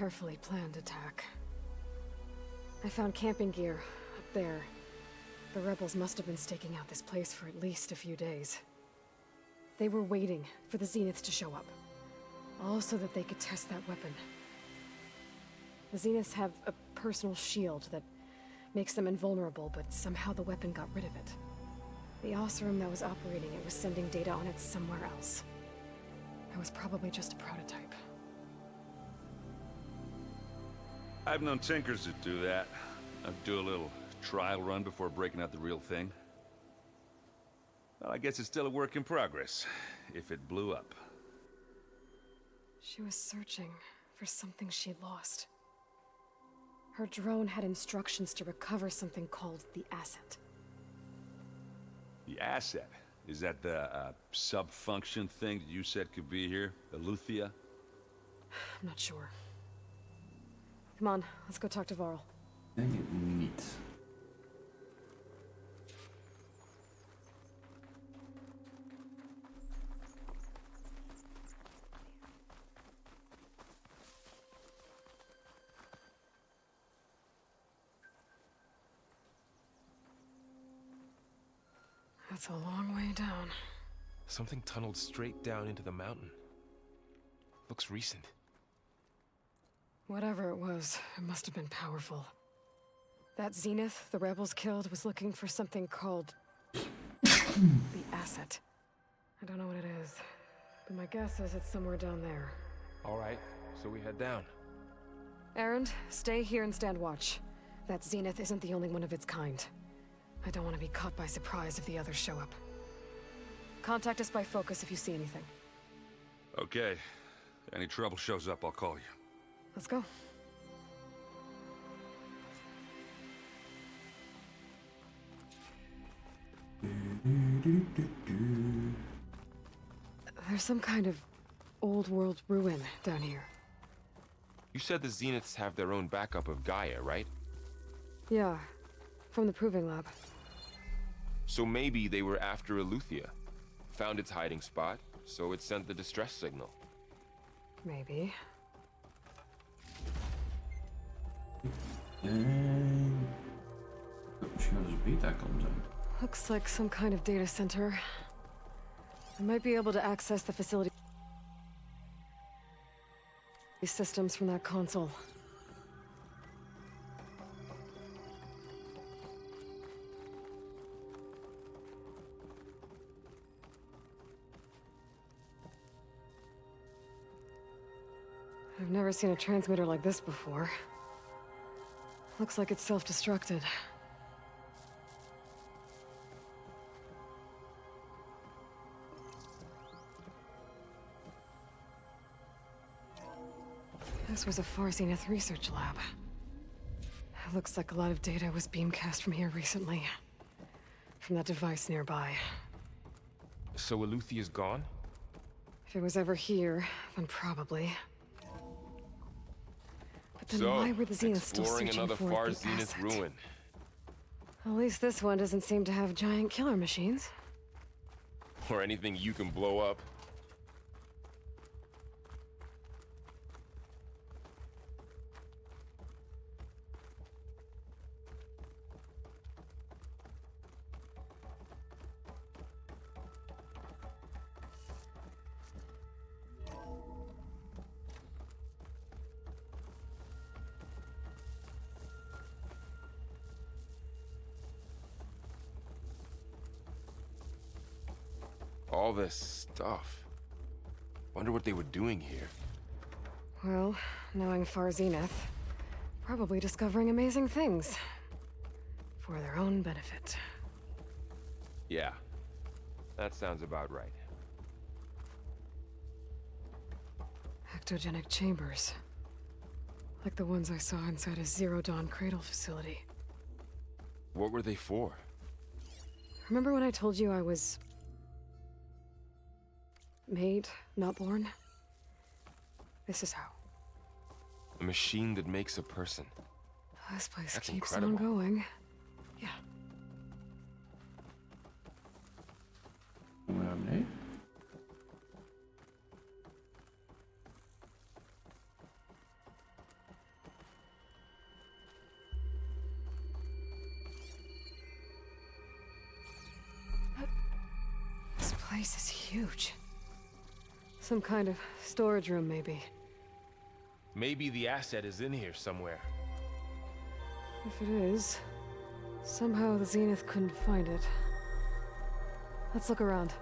carefully planned attack. I found camping gear up there. The rebels must have been staking out this place for at least a few days. They were waiting for the Zeniths to show up, all so that they could test that weapon. The Zeniths have a personal shield that makes them invulnerable, but somehow the weapon got rid of it. The Oseram that was operating it was sending data on it somewhere else. It was probably just a prototype. I've known tinkers that do that. I'd do a little trial run before breaking out the real thing. Well, I guess it's still a work in progress, if it blew up. She was searching for something she'd lost. Her drone had instructions to recover something called the asset. The asset? Is that the sub-function thing that you said could be here? Eleuthia? I'm not sure. Come on, let's go talk to Varl. Denk het niet. That's a long way down. Something tunneled straight down into the mountain. Looks recent. Whatever it was, it must have been powerful. That Zenith the rebels killed was looking for something called the asset. I don't know what it is, but my guess is it's somewhere down there. All right, so we head down. Erend, stay here and stand watch. That Zenith isn't the only one of its kind. I don't want to be caught by surprise if the others show up. Contact us by focus if you see anything. Okay. Any trouble shows up, I'll call you. Let's go. There's some kind of old world ruin down here. You said the Zeniths have their own backup of Gaia, right? Yeah, from the proving lab. So maybe they were after Eleuthia. Found its hiding spot, so it sent the distress signal. Maybe. Misschien dat dus beta kan zijn. Looks like some kind of data center. I might be able to access the facility systems from that console. I've never seen a transmitter like this before. Looks like it's self-destructed. This was a Zenith research lab. It looks like a lot of data was beamcast from here recently. From that device nearby. So Eleuthia's gone? If it was ever here, then probably. But then So, why were the Zeniths still exploring searching another for far the Zenith asset? ruin. At least this one doesn't seem to have giant killer machines. Or anything you can blow up. All this stuff. Wonder what they were doing here. Well, knowing Zenith, probably discovering amazing things. For their own benefit. Yeah, that sounds about right. Ectogenic chambers. Like the ones I saw inside a Zero Dawn cradle facility. What were they for? Remember when I told you I was made, not born? This is how. A machine that makes a person. This place That's keeps incredible. on going. Yeah. Nee. place is huge. Some kind of storage room, maybe. Maybe the asset is in here somewhere. If it is, somehow the Zenith couldn't find it. Let's look around.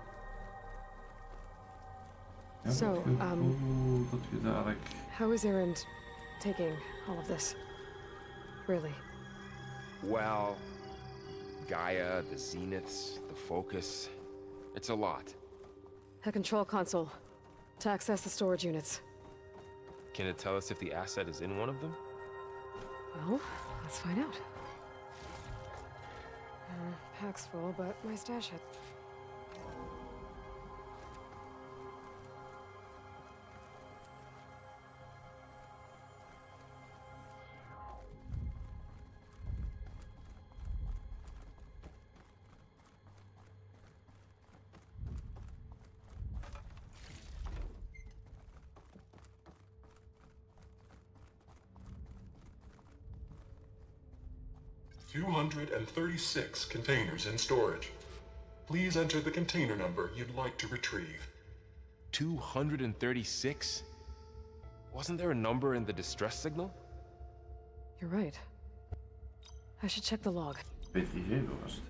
Ja, So, wat gevoel dat we dadelijk... How is Erend taking all of this? Really? Well, Gaia, the Zeniths, the Focus. It's a lot. A control console to access the storage units. Can it tell us if the asset is in one of them? Well, let's find out. Pack's full, but my stash had... $236 containers in storage. Please enter the container number you'd like to retrieve. 236? Wasn't there a number in the distress signal? You're right. I should check the log. Weet gegeven was het.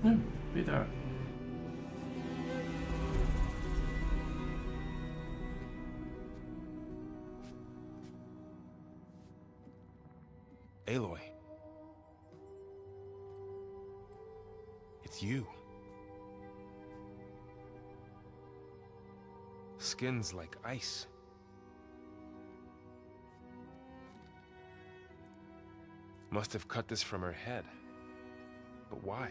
Ja, Peter. Aloy. It's you. Skin's like ice. Must have cut this from her head. But why?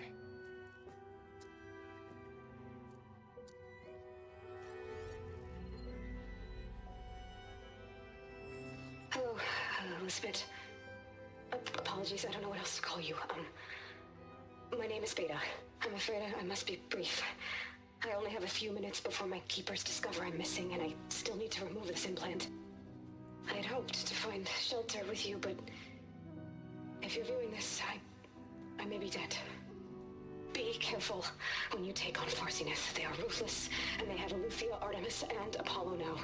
Hello, Elizabeth. Apologies, I don't know what else to call you. My name is Beta. I'm afraid I must be brief. I only have a few minutes before my keepers discover I'm missing, and I still need to remove this implant. I had hoped to find shelter with you, but if you're viewing this, I may be dead. Be careful when you take on Farsiness. They are ruthless, and they have Eleuthia, Artemis, and Apollo now.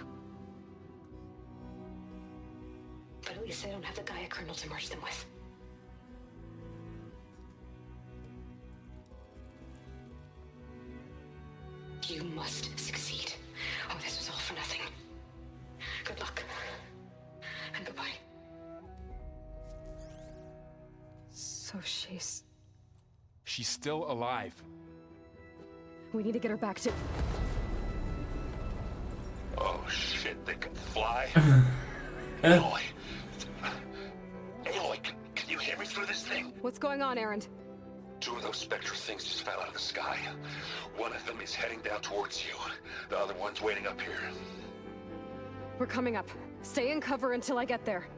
But at least they don't have the Gaia kernel to merge them with. You must succeed, or this was all for nothing. Good luck. And goodbye. So she's... She's still alive. We need to get her back to... Oh shit, they can fly? Aloy! Aloy, can you hear me through this thing? What's going on, Erend? Two of those Spectre things just fell out of the sky. One of them is heading down towards you. The other one's waiting up here. We're coming up. Stay in cover until I get there.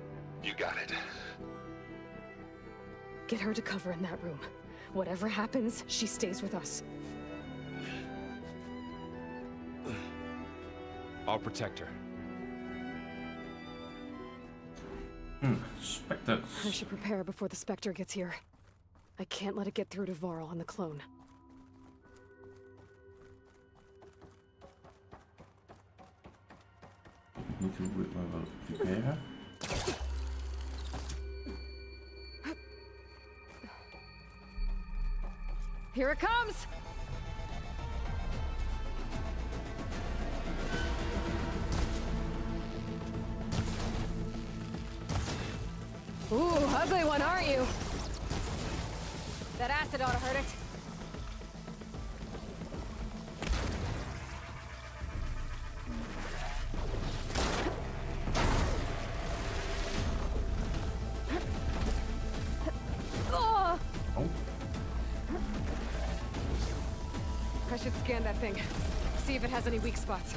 You got it. Get her to cover in that room. Whatever happens, she stays with us. I'll protect her. Specters. I should prepare before the Spectre gets here. I can't let it get through to Varl on the clone. Niet hoe ik maar wel preparen. Here it comes! Ooh, ugly one, aren't you? That acid ought to hurt it. Oh. scan that thing. See if it has any weak spots.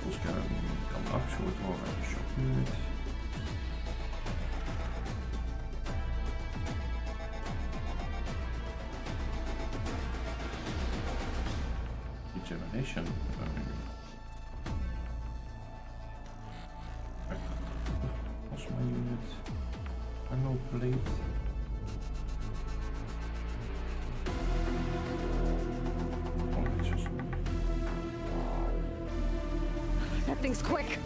Polscherm kan afgesloten worden. Shopnut. Regeneration. Plasma unit. Angle plate. That thing's quick.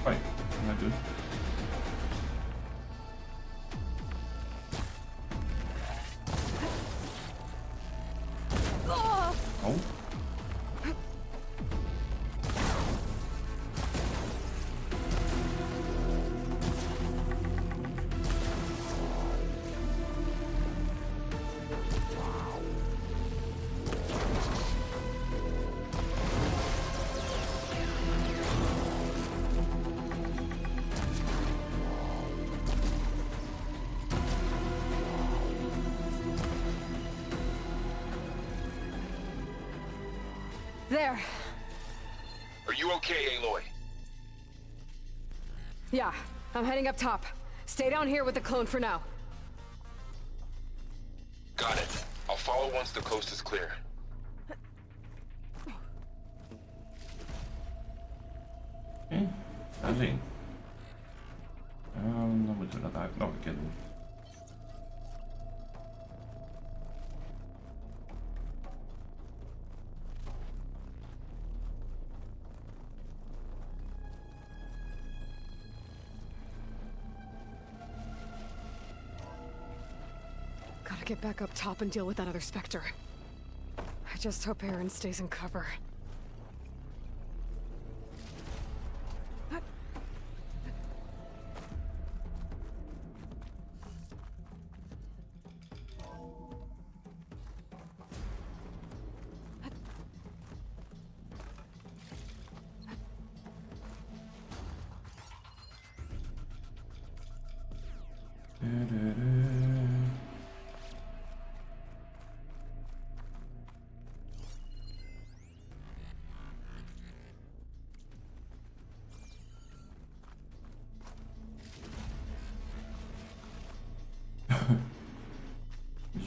Hoi, wat doen? Oh. There. Are you okay, Aloy? Yeah, I'm heading up top. Stay down here with the clone for now. Got it. I'll follow once the coast is clear. Gaan zien. Dan moeten we dat eigenlijk nog een keer doen. Gotta get back up top and deal with that other Spectre. I just hope Aaron stays in cover.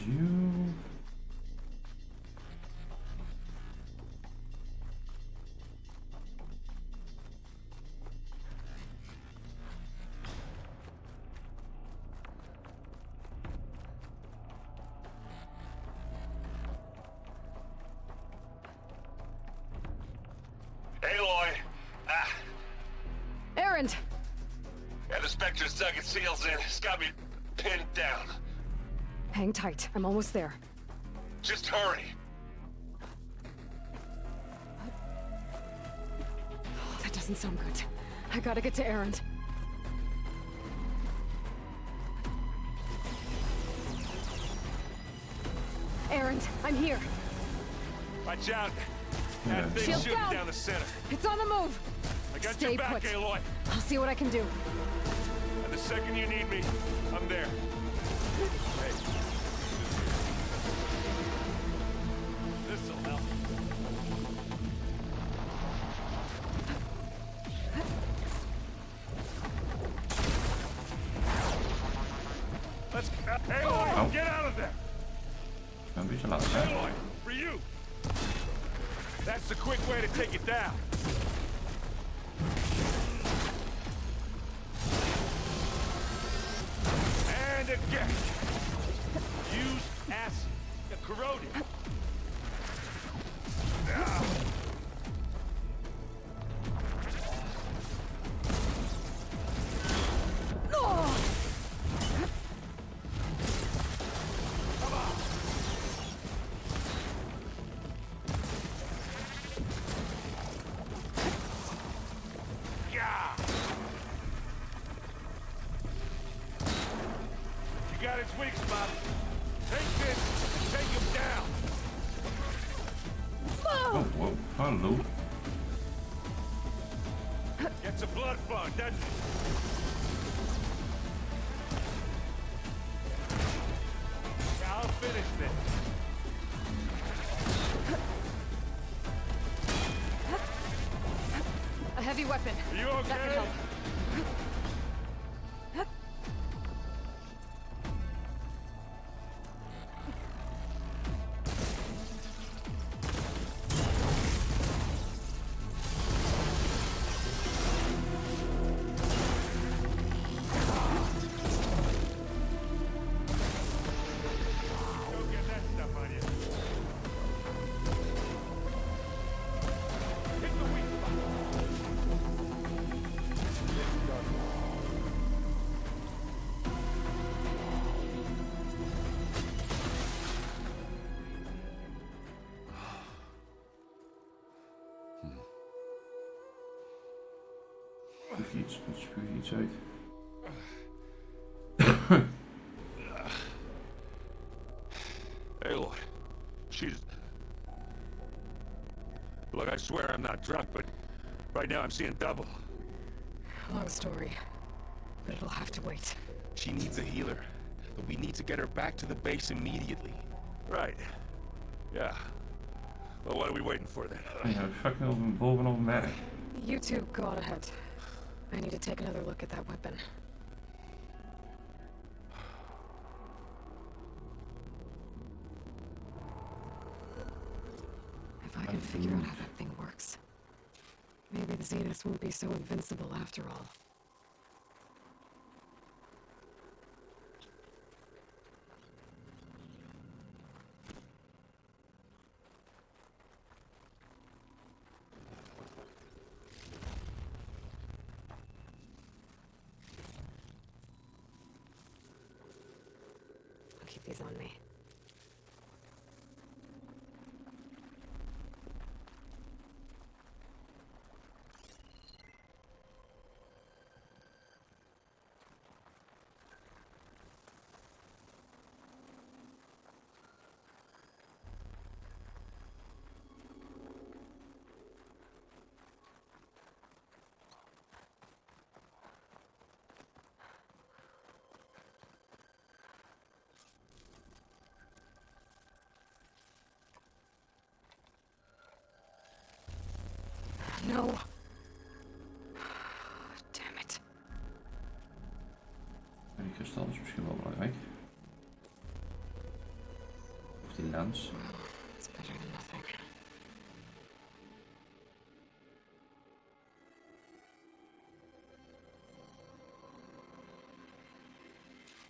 You. Aaron! Erend! Yeah, the Specters dug its heels in. It's got me pinned down. Hang tight. I'm almost there. Just hurry. Oh, that doesn't sound good. I gotta get to Erend. Erend, I'm here. Watch out. Yeah. That thing's Shield shooting down. down the center. It's on the move! I got Stay your back, put. Aloy. I'll see what I can do. And the second you need me, I'm there. Hey. This'll help. Let's... Aloy, Oh. get out of there! Ik ben een beetje laat, hè? Aloy, for you! That's the quick way to take it down. And again. Use acid. Corroded. Yeah. You got its weak spot. Take this. Take him down. Oh, wow. Hallo. Gets a blood fog, doesn't it? Yeah, I'll finish this. A heavy weapon. Are you That could okay? help. Don't get that stuff on you. Hit the weak spot. Spuug iets, spuug iets uit. Aloy, she's... Look, I swear I'm not drunk, but right now I'm seeing double. Long story. But it'll have to wait. She needs a healer, but we need to get her back to the base immediately. Right. Yeah. Well, what are we waiting for then? Ja, fucking bovenop een berg. You two go on ahead. I need to take another look at that weapon. If I can figure out how that thing works, maybe the Zeniths won't be so invincible after all. I'll keep these on me. No. Damn it. Die kristal is misschien wel belangrijk. Of die lens. It's better than nothing.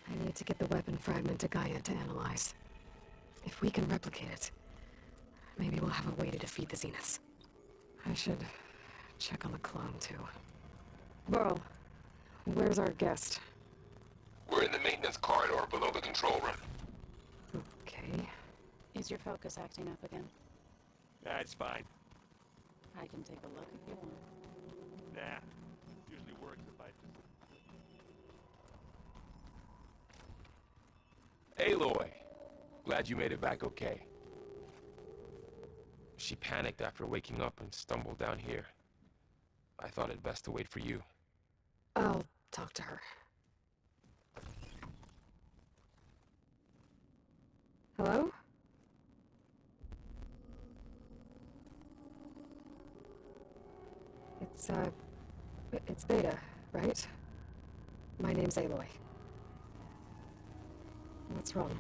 I need to get the weapon fragment to Gaia to analyze. If we can replicate it, maybe we'll have a way to defeat the Zeniths. I should check on the clone, too. Well, where's our guest? We're in the maintenance corridor below the control room. Okay. Is your focus acting up again? That's fine. I can take a look if you want. Nah, usually works if I just... Aloy! Glad you made it back okay. She panicked after waking up and stumbled down here. I thought it best to wait for you. I'll talk to her. Hello? It's Beta, right? My name's Aloy. What's wrong?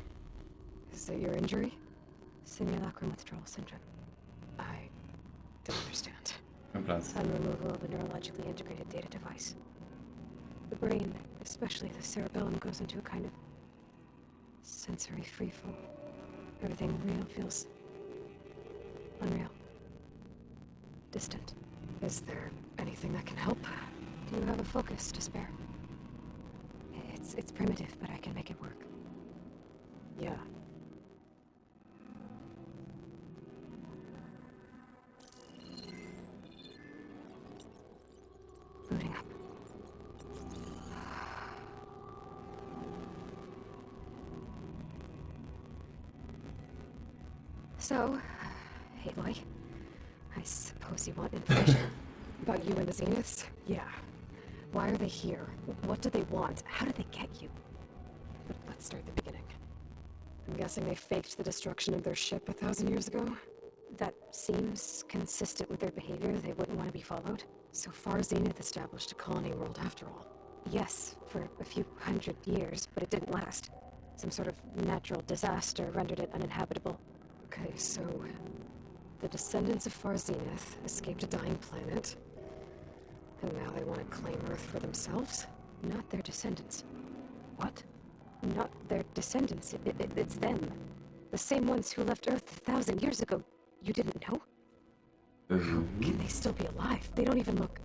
Is it your injury? Simulacrum withdrawal syndrome. I don't understand. I'm glad. Sudden removal of a neurologically integrated data device. The brain, especially the cerebellum, goes into a kind of sensory freefall. Everything real feels unreal. Distant. Is there anything that can help? Do you have a focus to spare? It's primitive, but I can make it work. Yeah. Booting up. So, Aloy, I suppose you want information about you and the Zeniths? Yeah. Why are they here? What do they want? How did they get you? But let's start at the beginning. I'm guessing they faked the destruction of their ship 1,000 years ago? That seems consistent with their behavior. They wouldn't want to be followed. So far, Zenith established a colony world after all. Yes, for a few hundred years, but it didn't last. Some sort of natural disaster rendered it uninhabitable. Okay, so the descendants of Far Zenith escaped a dying planet, and now they want to claim Earth for themselves? Not their descendants. What? Not their descendants. It's them. The same ones who left Earth 1,000 years ago. You didn't know? How can they still be alive? They don't even look...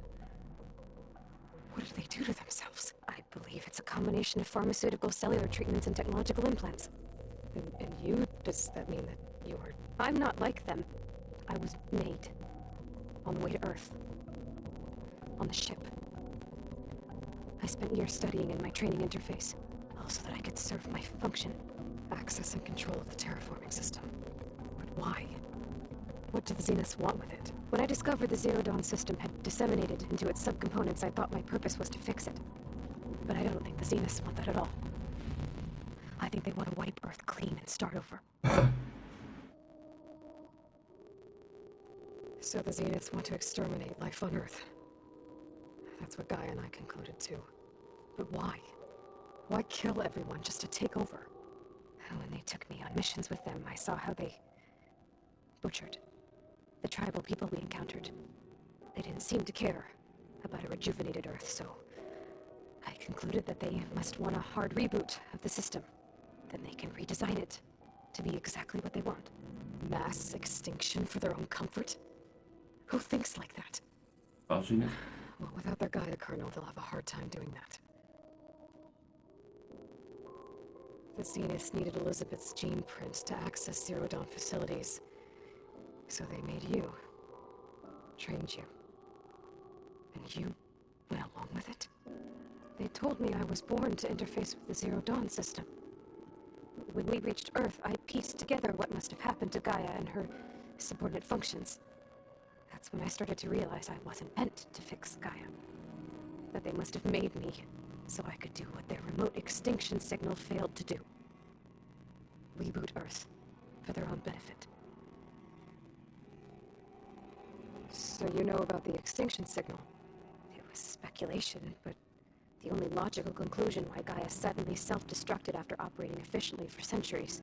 What did they do to themselves? I believe it's a combination of pharmaceutical, cellular treatments, and technological implants. And you? Does that mean that you are... I'm not like them. I was made. On the way to Earth. On the ship. I spent years studying in my training interface, all so that I could serve my function. Access and control of the terraforming system. But why? What do the Zeniths want with it? When I discovered the Zero Dawn system had disseminated into its subcomponents, I thought my purpose was to fix it. But I don't think the Zeniths want that at all. I think they want to wipe Earth clean and start over. So the Zeniths want to exterminate life on Earth. That's what Gaia and I concluded too. But why? Why kill everyone just to take over? When they took me on missions with them, I saw how they butchered the tribal people we encountered. They didn't seem to care about a rejuvenated Earth, so I concluded that they must want a hard reboot of the system. Then they can redesign it to be exactly what they want. Mass extinction for their own comfort? Who thinks like that? I'll see it. Well, without their Gaia kernel, they'll have a hard time doing that. The Zeniths needed Elizabeth's gene print to access Zero Dawn facilities. So they made you. Trained you. And you went along with it? They told me I was born to interface with the Zero Dawn system. When we reached Earth, I pieced together what must have happened to Gaia and her subordinate functions. That's when I started to realize I wasn't meant to fix Gaia. That they must have made me so I could do what their remote extinction signal failed to do. Reboot Earth for their own benefit. So you know about the extinction signal? It was speculation, but the only logical conclusion why Gaia suddenly self-destructed after operating efficiently for centuries.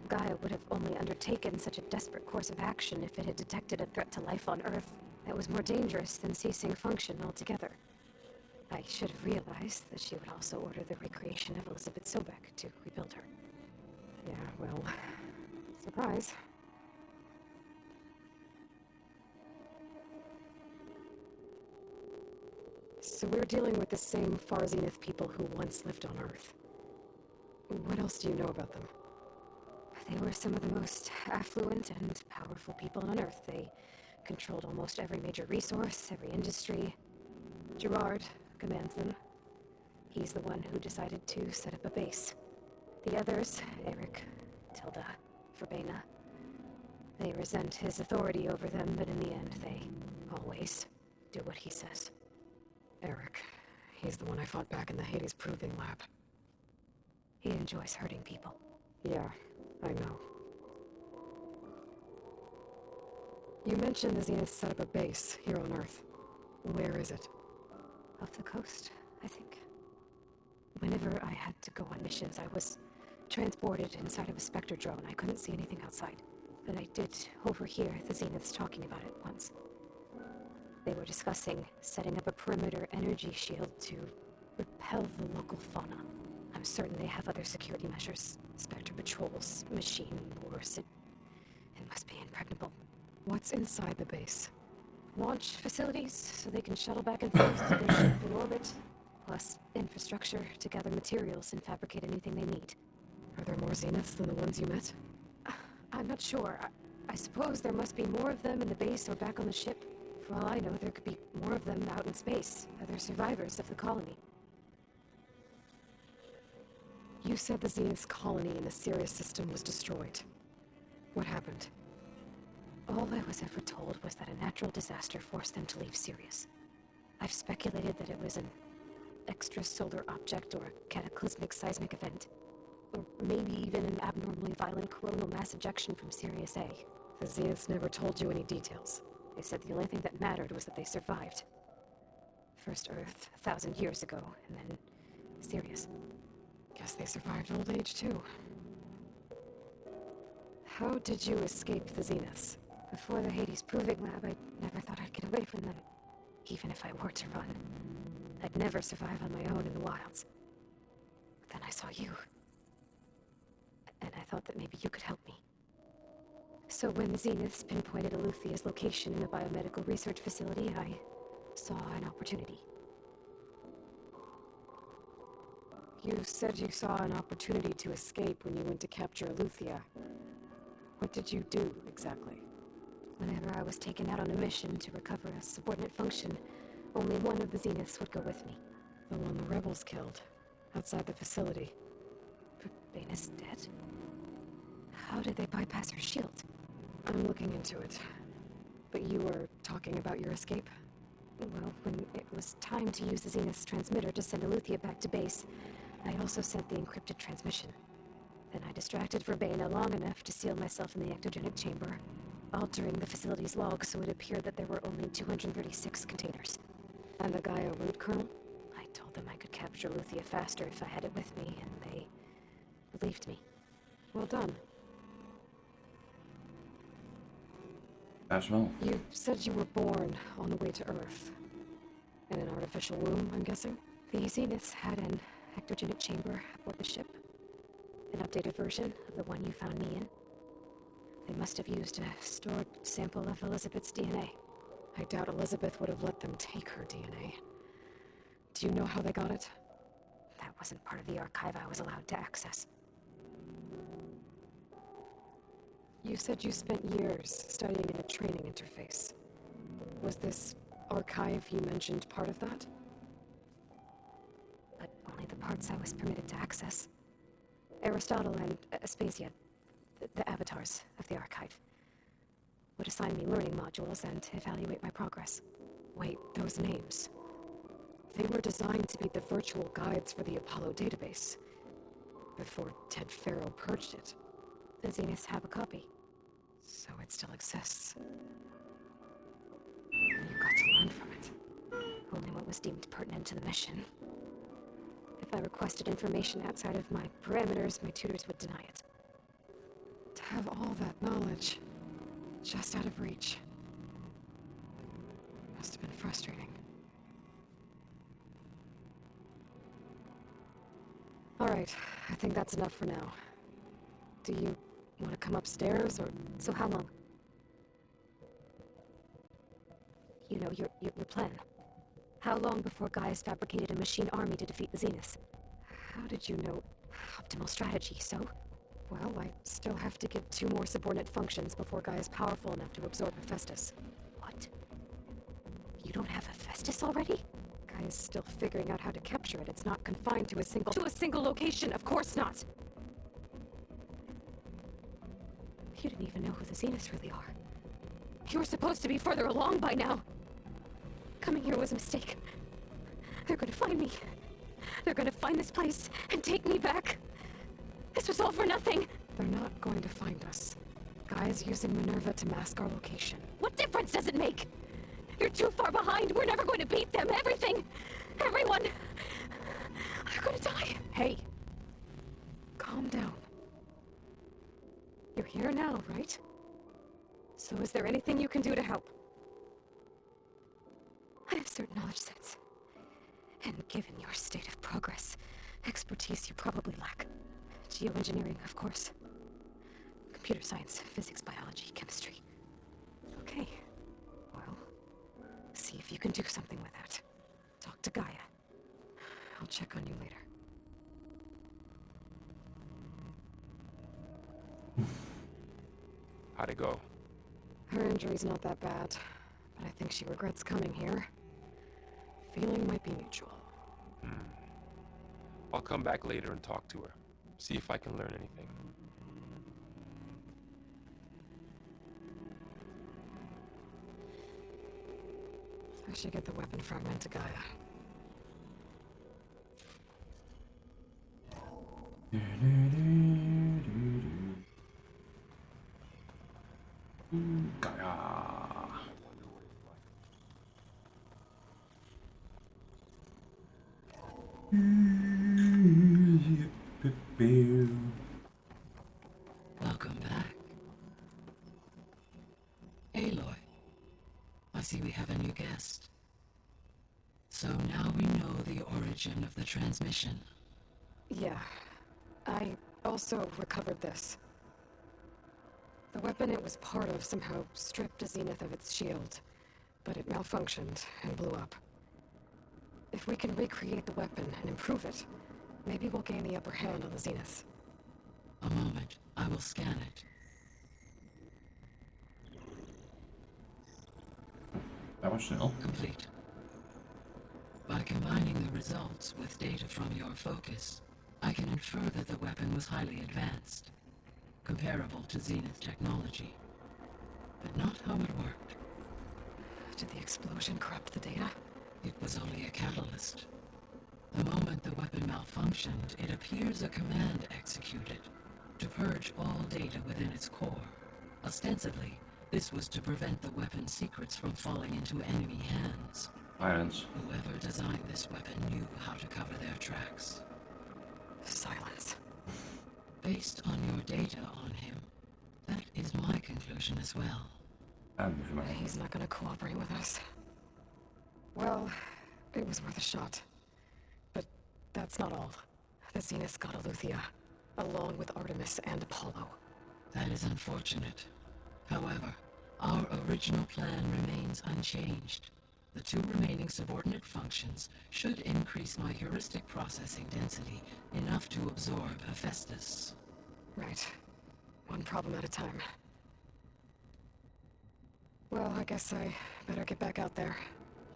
Gaia would have only undertaken such a desperate course of action if it had detected a threat to life on Earth that was more dangerous than ceasing function altogether. I should have realized that she would also order the recreation of Elizabeth Sobek to rebuild her. Yeah, well, surprise. So we're dealing with the same far Zenith people who once lived on Earth. What else do you know about them? They were some of the most affluent and powerful people on Earth. They controlled almost every major resource, every industry. Gerard commands them. He's the one who decided to set up a base. The others, Eric, Tilda, Verbena, they resent his authority over them, but in the end, they always do what he says. Eric. He's the one I fought back in the Hades Proving Lab. He enjoys hurting people. Yeah, I know. You mentioned the Zeniths set up a base here on Earth. Where is it? Off the coast, I think. Whenever I had to go on missions, I was transported inside of a Spectre drone. I couldn't see anything outside. But I did overhear the Zeniths talking about it once. They were discussing setting up a perimeter energy shield to repel the local fauna. I'm certain they have other security measures. Spectre patrols, machine wars. It must be impregnable. What's inside the base? Launch facilities, so they can shuttle back and forth to their ship in orbit. Plus, infrastructure to gather materials and fabricate anything they need. Are there more Zeniths than the ones you met? I'm not sure. I suppose there must be more of them in the base or back on the ship. For all I know, there could be more of them out in space, other survivors of the colony. You said the Zeniths colony in the Sirius system was destroyed. What happened? All I was ever told was that a natural disaster forced them to leave Sirius. I've speculated that it was an extrasolar object or a cataclysmic seismic event. Or maybe even an abnormally violent coronal mass ejection from Sirius A. The Zeniths never told you any details. They said the only thing that mattered was that they survived. First Earth, 1,000 years ago, and then Sirius. Guess they survived old age, too. How did you escape the Zeniths? Before the Hades Proving Lab, I never thought I'd get away from them. Even if I were to run. I'd never survive on my own in the wilds. But then I saw you. And I thought that maybe you could help me. So when the Zeniths pinpointed Eluthia's location in a biomedical research facility, I saw an opportunity. You said you saw an opportunity to escape when you went to capture Eluthia. What did you do, exactly? Whenever I was taken out on a mission to recover a subordinate function, only one of the Zeniths would go with me. The one the rebels killed, outside the facility. Vena's dead? How did they bypass her shield? I'm looking into it. But you were talking about your escape? Well, when it was time to use the Zenith's transmitter to send Eluthia back to base, I also sent the encrypted transmission. Then I distracted Verbena long enough to seal myself in the ectogenic chamber, altering the facility's log so it appeared that there were only 236 containers. And the Gaia root kernel? I told them I could capture Eluthia faster if I had it with me, and they believed me. Well done. As well. You said you were born on the way to Earth. In an artificial womb, I'm guessing? The Zeniths had an ectogenic chamber aboard the ship. An updated version of the one you found me in. They must have used a stored sample of Elizabeth's DNA. I doubt Elizabeth would have let them take her DNA. Do you know how they got it? That wasn't part of the archive I was allowed to access. You said you spent years studying in a training interface. Was this archive you mentioned part of that? But only the parts I was permitted to access. Aristotle and Aspasia, the avatars of the archive, would assign me learning modules and evaluate my progress. Wait, those names. They were designed to be the virtual guides for the Apollo database, before Ted Farrow purged it. The Zeniths have a copy. So it still exists. You got to learn from it. Only what was deemed pertinent to the mission. If I requested information outside of my parameters, my tutors would deny it. To have all that knowledge, just out of reach. Must have been frustrating. Alright, I think that's enough for now. Do you want to come upstairs, or... So how long? You know, your plan. How long before Gaius fabricated a machine army to defeat the Zeniths? How did you know? Optimal strategy, so? Well, I still have to get 2 more subordinate functions before Gaia is powerful enough to absorb Hephaestus. What? You don't have Hephaestus already? Gaia's still figuring out how to capture it. It's not confined to a single location. Of course not! You didn't even know who the Zeniths really are. You were supposed to be further along by now. Coming here was a mistake. They're gonna find me. They're gonna find this place and take me back. This was all for nothing. They're not going to find us. Gaia's using Minerva to mask our location. What difference does it make? You're too far behind. We're never going to beat them. Everything. Everyone. They're gonna die. Hey. Calm down. You're here now, right? So is there anything you can do to help? I have certain knowledge sets. And given your state of progress, expertise you probably lack. Geoengineering, of course. Computer science, physics, biology, chemistry. Okay. Well, see if you can do something with that. Talk to Gaia. I'll check on you later. How'd it go? Her injury's not that bad, but I think she regrets coming here. Feeling might be mutual. I'll come back later and talk to her. See if I can learn anything. I should get the weapon fragment to Gaia. Gaia. Welcome back. Aloy, I see we have a new guest. So now we know the origin of the transmission. Yeah. I also recovered this. The weapon it was part of somehow stripped a Zenith of its shield, but it malfunctioned and blew up. If we can recreate the weapon and improve it, maybe we'll gain the upper hand on the Zeniths. A moment, I will scan it. That was snel. Complete. By combining the results with data from your focus, I can infer that the weapon was highly advanced, comparable to Zenith technology, but not how it worked. Did the explosion corrupt the data? It was only a catalyst. The moment the weapon malfunctioned, it appears a command executed to purge all data within its core. Ostensibly, this was to prevent the weapon's secrets from falling into enemy hands. Sylens. Whoever designed this weapon knew how to cover their tracks. Sylens. Based on your data on him, that is my conclusion as well. He's not gonna cooperate with us. Well, it was worth a shot. But that's not all. The Zeniths got Eleuthia, along with Artemis and Apollo. That is unfortunate. However, our original plan remains unchanged. The 2 remaining subordinate functions should increase my heuristic processing density enough to absorb Hephaestus. Right. One problem at a time. Well, I guess I better get back out there.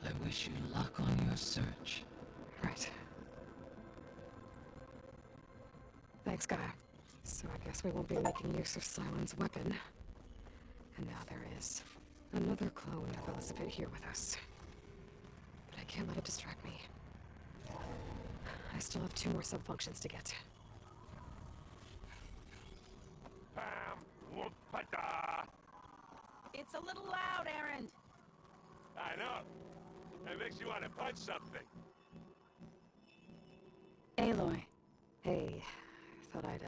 I wish you luck on your search. Right. Thanks, Gaia. So I guess we won't be making use of Sylens' weapon. And now there is another clone of Elizabeth here with us. But I can't let it distract me. I still have 2 more sub-functions to get. It's a little loud, Aaron. I know. It makes you want to punch something. Aloy, Hey, thought I'd,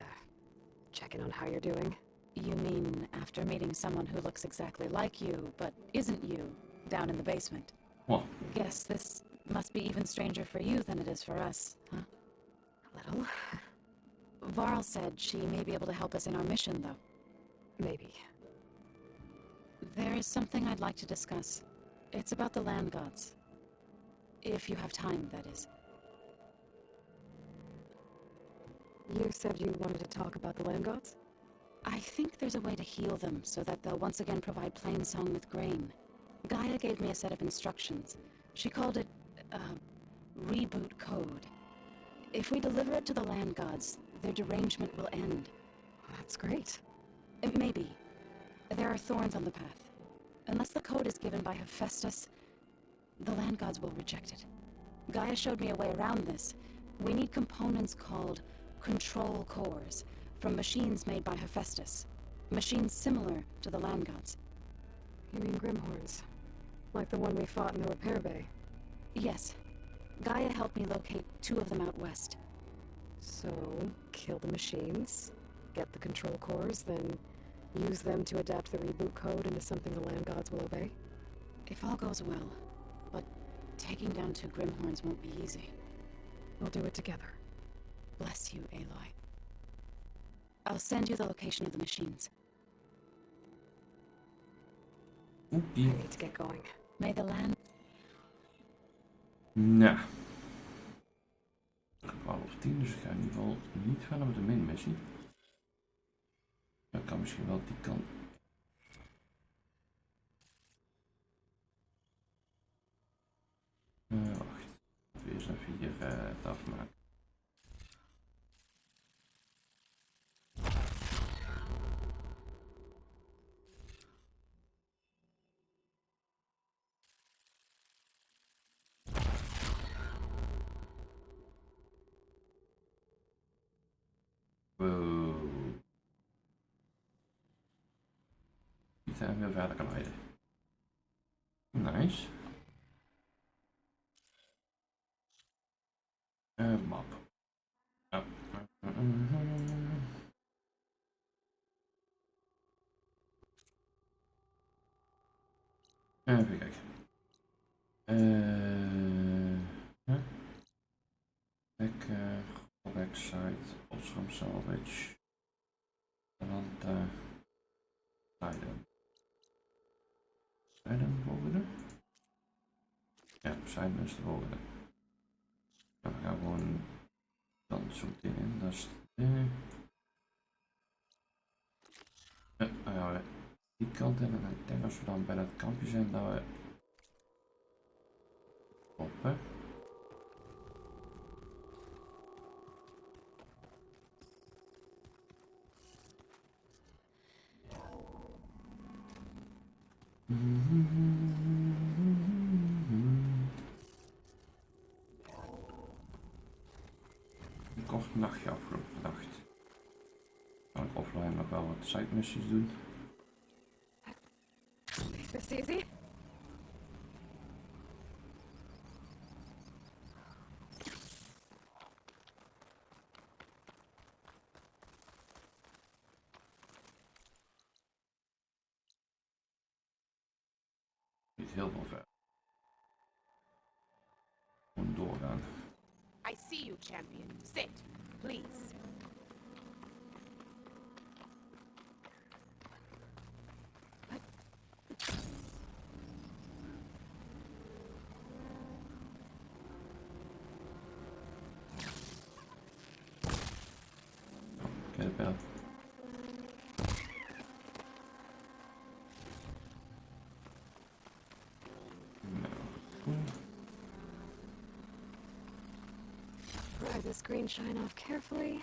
check in on how you're doing. you mean after meeting someone who looks exactly like you, but isn't you, down in the basement? What? Guess this must be even stranger for you than it is for us, huh? A little. Varl said she may be able to help us in our mission, though. Maybe. There is something I'd like to discuss. It's about the land gods. If you have time, that is. You said you wanted to talk about the land gods? I think there's a way to heal them so that they'll once again provide plain song with grain. Gaia gave me a set of instructions. She called it, reboot code. If we deliver it to the land gods, their derangement will end. That's great. Maybe. There are thorns on the path. Unless the code is given by Hephaestus, the land gods will reject it. Gaia showed me a way around this. We need components called control cores from machines made by Hephaestus. Machines similar to the land gods. You mean Grimhorns? Like the one we fought in the repair bay? Yes. Gaia helped me locate 2 of them out west. So, kill the machines, get the control cores, then use them to adapt the reboot code into something the land gods will obey? If all goes well, but taking down 2 Grimhorns won't be easy. We'll do it together. Bless you, Aloy. I'll send you the location of the machines. I need to get going. May the land... Nou. 12:10, dus ik ga in ieder geval niet verder met de main missie. Dat kan misschien wel die kant. Wacht. Even eerst even hier het afmaken. Wow. Die zijn weer verder kan rijden. Nice. Map. Even kijken. Backside, Osram Salvage. Want Zijden volgende? Ja, Zijden is de volgende. Dan gaan we gewoon dan zo meteen in, dat is die kant in en ik denk als we dan bij dat kampje zijn dat we open. Een kort nachtje afgelopen nacht. Kan ik offline nog wel wat side missies doen. This easy? Niet heel veel ver. Gewoon doorgaan. I see you, champion. Sit, please. Get it bell. Pry the screen shine off carefully.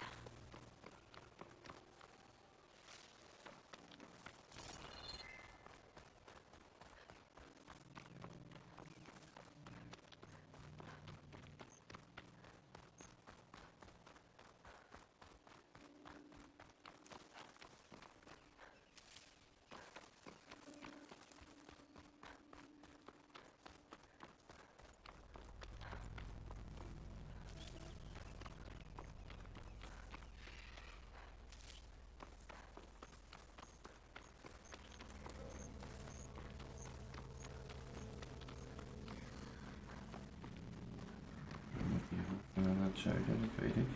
Naar het zuiden, dat weet ik.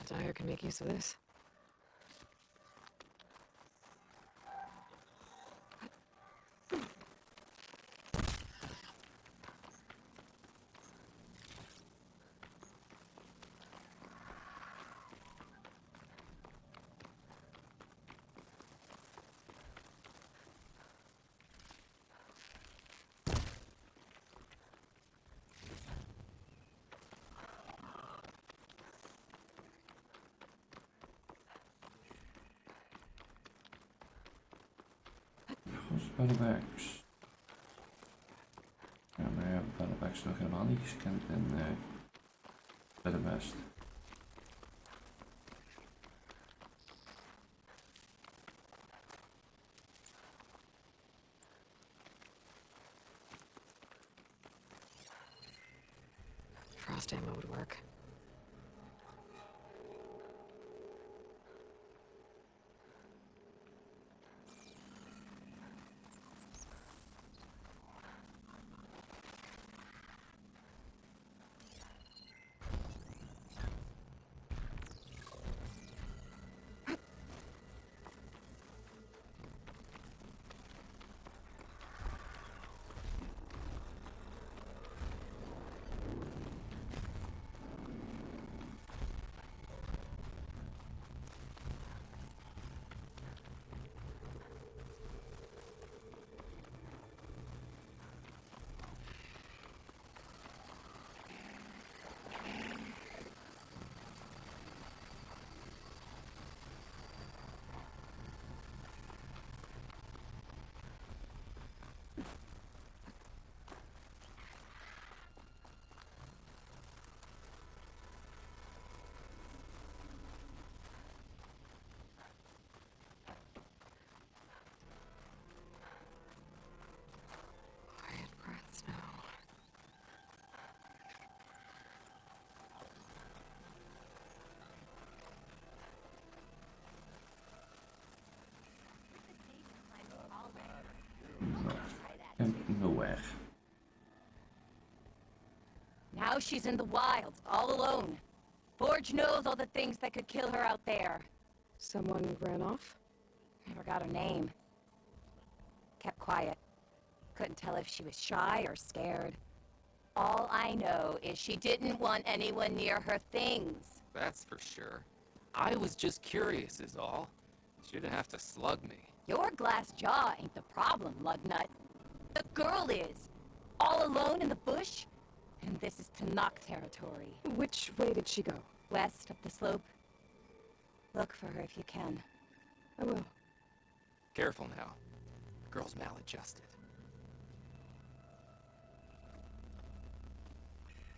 Dyer can make use of this. Spellbacks. Ja, maar ja, Spellbacks nog helemaal niet gescand en bij de best. Frost ammo would work. Quiet breaths now. Nowhere. Now she's in the wilds, all alone. Forge knows all the things that could kill her out there. Someone ran off? Never got her name. Kept quiet. Couldn't tell if she was shy or scared. All I know is she didn't want anyone near her things. That's for sure. I was just curious is all. She didn't have to slug me. Your glass jaw ain't the problem, lugnut. The girl is. All alone in the bush. And this is Tanakh territory. Which way did she go? West up the slope. Look for her if you can. I will. Careful now. Girl's maladjusted.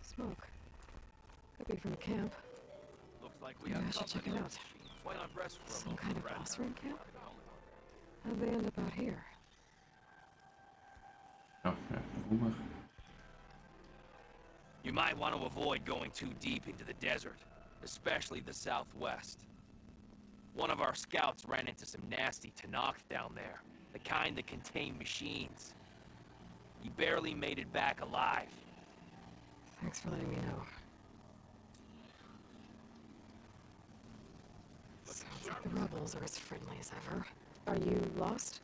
Smoke. Could be from camp. Looks like we Maybe have I should check it out. Why not rest for a Some moment, kind of Brad? boss room camp? How'd they end up out here? Oh, ja, vroeger. You might want to avoid going too deep into the desert, especially the southwest. One of our scouts ran into some nasty Tanakh down there, the kind that contain machines. He barely made it back alive. Thanks for letting me know. Sounds like the rebels are as friendly as ever. Are you lost?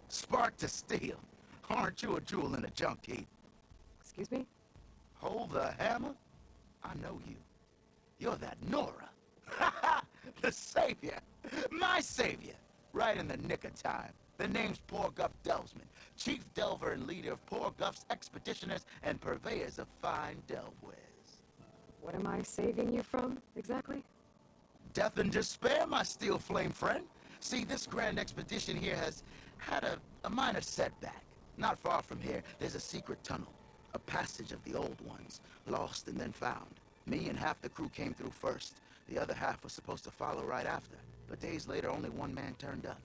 Spark to steel. Aren't you a jewel in a junk heap? Excuse me? Hold the hammer? I know you. You're that Nora. The savior. My savior. Right in the nick of time. The name's Poor Guff Delvesman, chief delver and leader of Poor Guff's expeditioners and purveyors of fine delvewares. What am I saving you from, exactly? Death and despair, my steel flame friend. See, this grand expedition here has had a minor setback. Not far from here, there's a secret tunnel. A passage of the old ones, lost and then found. Me and half the crew came through first. The other half was supposed to follow right after. But days later, only one man turned up,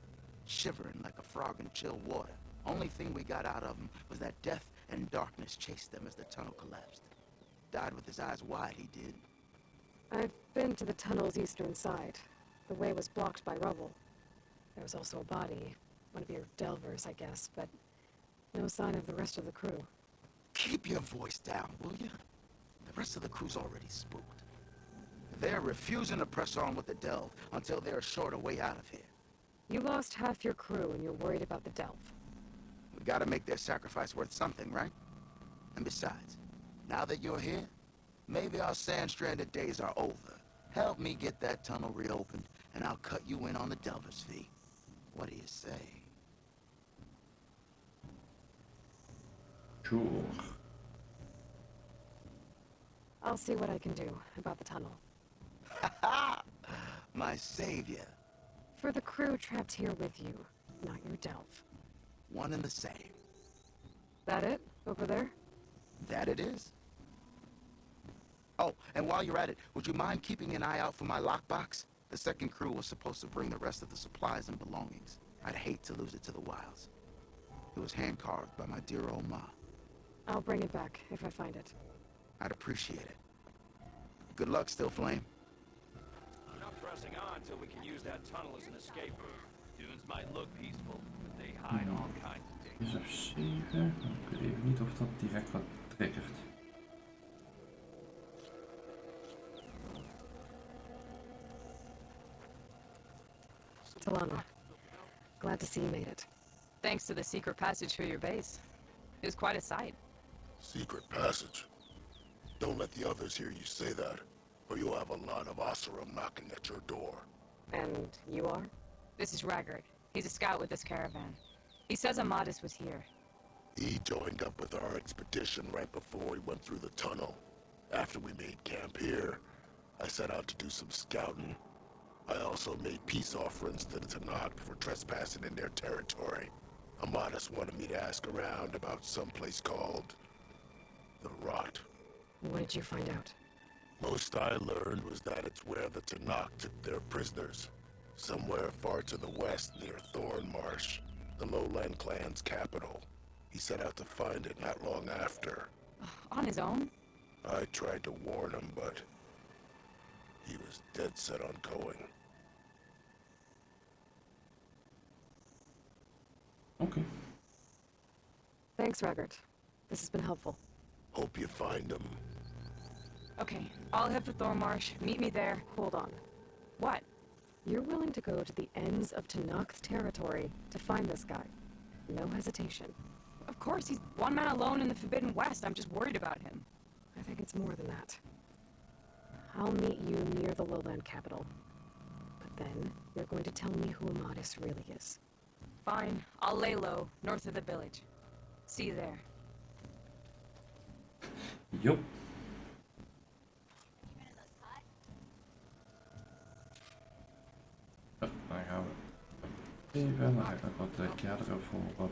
shivering like a frog in chill water. Only thing we got out of him was that death and darkness chased them as the tunnel collapsed. Died with his eyes wide, he did. I've been to the tunnel's eastern side. The way was blocked by rubble. There was also a body. One of your delvers, I guess, but no sign of the rest of the crew. Keep your voice down, will you? The rest of the crew's already spooked. They're refusing to press on with the delve until they're assured a way out of here. You lost half your crew and you're worried about the delve. We gotta make their sacrifice worth something, right? And besides, now that you're here, maybe our sand-stranded days are over. Help me get that tunnel reopened, and I'll cut you in on the delver's fee. What do you say? Sure. I'll see what I can do about the tunnel. My savior. For the crew trapped here with you, not your delve. One and the same. That it? Over there? That it is. Oh, and while you're at it, would you mind keeping an eye out for my lockbox? The second crew was supposed to bring the rest of the supplies and belongings. I'd hate to lose it to the wilds. It was hand-carved by my dear old ma. I'll bring it back if I find it. I'd appreciate it. Good luck, Still Flame. Not pressing on till we can use that tunnel as an escape route. Dunes might look peaceful, but they hide all kinds of things. Is op 7. Ik weet even niet of dat direct wat triggert. Talana, glad to see you made it. Thanks to the secret passage for your base. It was quite a sight. Secret passage? Don't let the others hear you say that, or you'll have a lot of Oseram knocking at your door. And you are? This is Raggard. He's a scout with this caravan. He says Amadis was here. He joined up with our expedition right before we went through the tunnel. After we made camp here, I set out to do some scouting. I also made peace offerings to the Tanakh for trespassing in their territory. Amadis wanted me to ask around about some place called the Rot. What did you find out? Most I learned was that it's where the Tanakh took their prisoners. Somewhere far to the west near Thorn Marsh, the Lowland clan's capital. He set out to find it not long after. On his own? I tried to warn him, but he was dead set on going. Okay. Thanks, Raggard. This has been helpful. Hope you find him. Okay, I'll head for Thornmarsh. Meet me there. Hold on. What? You're willing to go to the ends of Tanakh's territory to find this guy. No hesitation. Of course, he's one man alone in the Forbidden West. I'm just worried about him. I think it's more than that. I'll meet you near the lowland capital. But then, you're going to tell me who Amadis really is. Fine. I'll lay low, north of the village. See you there. Yup. Dan gaan we even, dan ga ik nog wat kaderen voor wat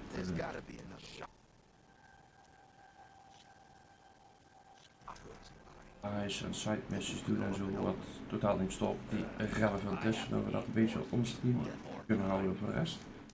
ice en side missies doen en zo, wat totaal niet stopt die relevant is, zodat we dat een beetje onstream kunnen houden voor de rest.